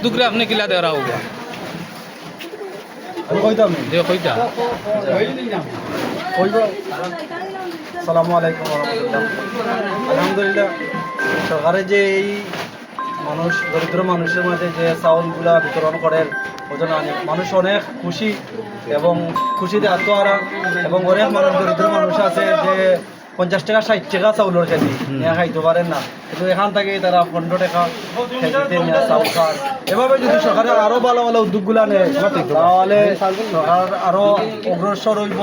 दुकरे आपने किला दे रहा होगा আসসালামু আলাইকুম রহমতুল্লাহ। আলহামদুলিল্লাহ, সরকারের যে এই দরিদ্র মানুষের মাঝে যে চাউলগুলা বিতরণ করেন ওজন মানুষ অনেক খুশি এবং খুশিতে আত্মহারা, এবং অনেক মানুষ দরিদ্র মানুষ আছে যে 50 টাকা 60 টাকা চাউলের কেজি নিয়ে খাইতে পারেন না, কিন্তু এখান থেকে তারা 15 টাকা কেজিতে নিয়ে চাউল খান। এভাবে যদি সরকারের আরও ভালো ভালো উদ্যোগগুলা নেয় তাহলে সরকার আরও অগ্রসর হইব,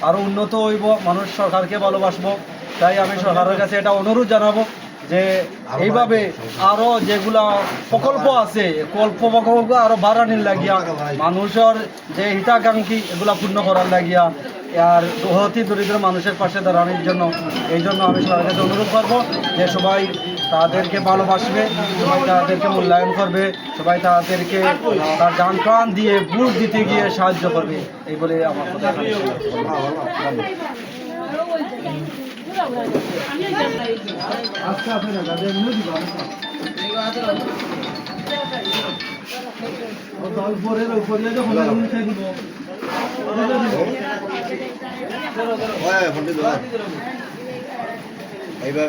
আরও উন্নত হইব, মানুষ সরকারকে ভালোবাসবো। তাই আমি সরকারের কাছে এটা অনুরোধ জানাবো যে এইভাবে আরো যেগুলা প্রকল্প আছে প্রকল্প আরো বাড়ানির লাগিয়া, মানুষের যে হিতাকাঙ্ক্ষী এগুলা পূর্ণ করার লাগিয়া আর অতি দরিদ্র মানুষের পাশে দাঁড়ানোর জন্য এই জন্য আমি সবার কাছে অনুরোধ করবো যে সবাই তাদেরকে ভালোবাসবে, সবাই তাদেরকে মূল্যায়ন করবে, সবাই তাদেরকে তার জান প্রাণ দিয়ে ভোট দিতে গিয়ে সাহায্য করবে, এই বলে আমার কথা। আচ্ছা আপনি না দাদা এমনি দিব উপরে যখন দিব এইবার